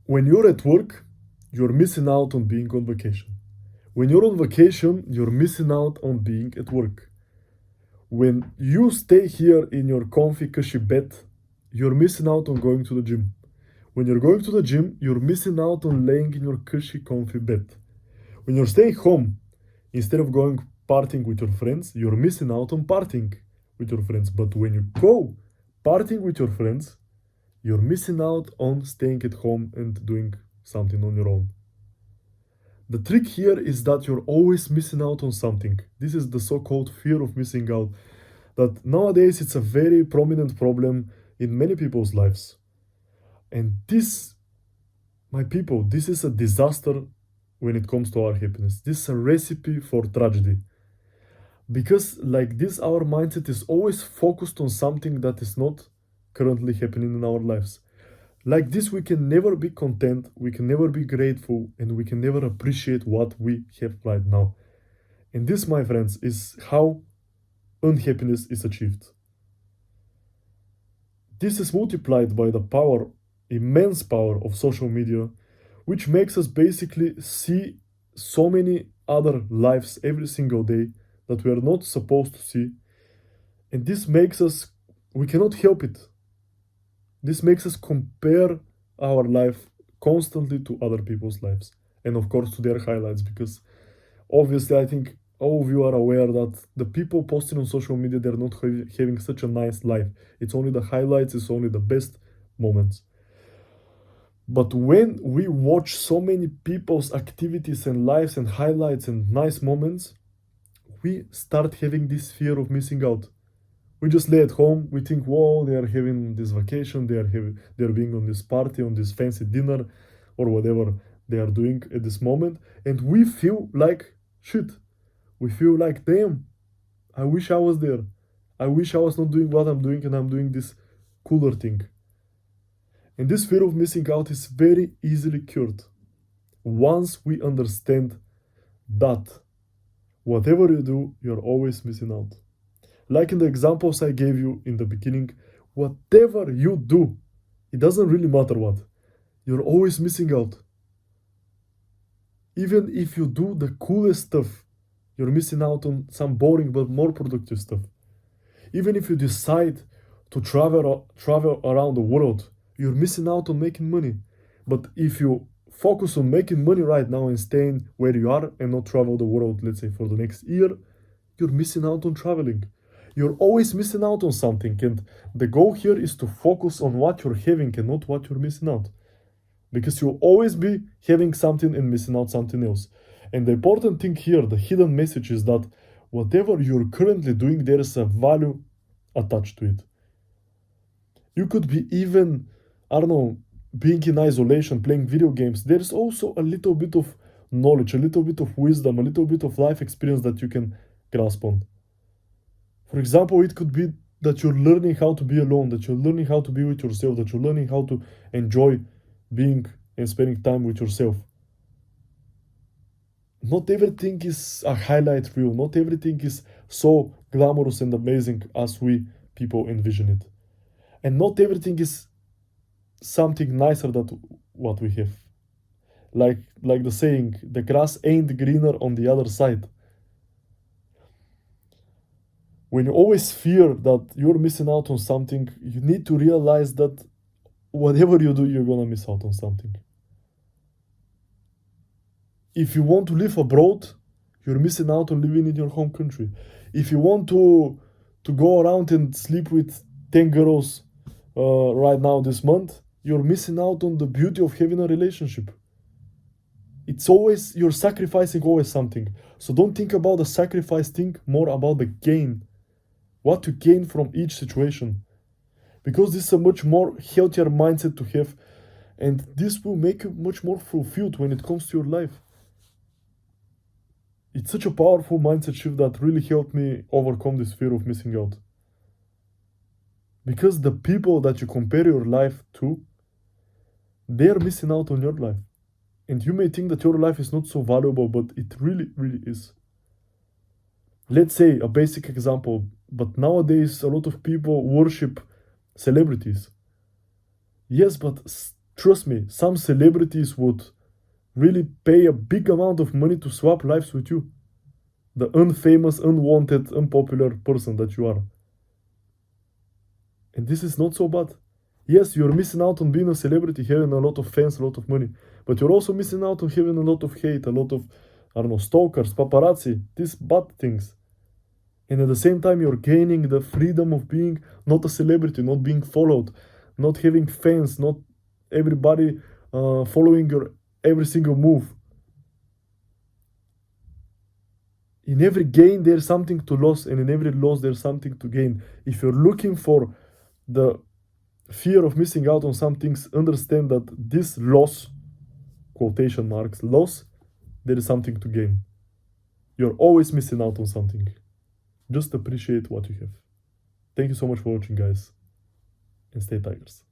When you're at work, you're missing out on being on vacation. When you're on vacation, you're missing out on being at work. When you stay here in your comfy, cushy bed, you're missing out on going to the gym. When you're going to the gym, you're missing out on laying in your cushy, comfy bed. When you're staying home, instead of going partying with your friends, you're missing out on partying with your friends. But when you go partying with your friends, you're missing out on staying at home and doing something on your own. The trick here is that you're always missing out on something. This is the so called fear of missing out, that nowadays it's a very prominent problem in many people's lives. And this, my people, this is a disaster when it comes to our happiness. This is a recipe for tragedy. Because, like this, our mindset is always focused on something that is not currently happening in our lives. Like this, we can never be content, we can never be grateful, and we can never appreciate what we have right now. And this, my friends, is how unhappiness is achieved. This is multiplied by the power, immense power of social media, which makes us basically see so many other lives every single day that we are not supposed to see. And this makes us, we cannot help it. This makes us compare our life constantly to other people's lives, and of course to their highlights, because obviously I think all of you are aware that the people posting on social media, they're not having such a nice life. It's only the highlights, it's only the best moments. But when we watch so many people's activities and lives and highlights and nice moments, we start having this fear of missing out. We just lay at home, we think, whoa, they are having this vacation, they are being on this party, on this fancy dinner, or whatever they are doing at this moment, and we feel like shit. We feel like, damn, I wish I was there. I wish I was not doing what I'm doing and I'm doing this cooler thing. And this fear of missing out is very easily cured once we understand that whatever you do, you're always missing out. Like in the examples I gave you in the beginning, whatever you do, it doesn't really matter what, you're always missing out. Even if you do the coolest stuff, you're missing out on some boring but more productive stuff. Even if you decide to travel around the world, you're missing out on making money. But if you focus on making money right now and staying where you are and not travel the world, let's say for the next year, you're missing out on traveling. You're always missing out on something, and the goal here is to focus on what you're having and not what you're missing out. Because you'll always be having something and missing out something else. And the important thing here, the hidden message, is that whatever you're currently doing, there is a value attached to it. You could be even, I don't know, being in isolation, playing video games. There's also a little bit of knowledge, a little bit of wisdom, a little bit of life experience that you can grasp on. For example, it could be that you're learning how to be alone, that you're learning how to be with yourself, that you're learning how to enjoy being and spending time with yourself. Not everything is a highlight reel, not everything is so glamorous and amazing as we people envision it. And not everything is something nicer than what we have. Like the saying, the grass ain't greener on the other side. When you always fear that you're missing out on something, you need to realize that whatever you do, you're gonna miss out on something. If you want to live abroad, you're missing out on living in your home country. If you want to go around and sleep with 10 girls right now this month, you're missing out on the beauty of having a relationship. It's always, you're sacrificing always something. So don't think about the sacrifice, think more about the gain. What to gain from each situation. Because this is a much more healthier mindset to have, and this will make you much more fulfilled when it comes to your life. It's such a powerful mindset shift that really helped me overcome this fear of missing out. Because the people that you compare your life to, they're missing out on your life. And you may think that your life is not so valuable, but it really, really is. Let's say a basic example, but nowadays a lot of people worship celebrities. Yes, but Trust me, some celebrities would really pay a big amount of money to swap lives with you. The unfamous, unwanted, unpopular person that you are. And this is not so bad. Yes, you're missing out on being a celebrity, having a lot of fans, a lot of money, but you're also missing out on having a lot of hate, a lot of, I don't know, stalkers, paparazzi, these bad things. And at the same time, you're gaining the freedom of being not a celebrity, not being followed, not having fans, not everybody following your every single move. In every gain, there's something to lose, and in every loss, there's something to gain. If you're looking for the fear of missing out on some things, understand that this loss, quotation marks, loss, there is something to gain. You're always missing out on something. Just appreciate what you have. Thank you so much for watching, guys, and stay tigers.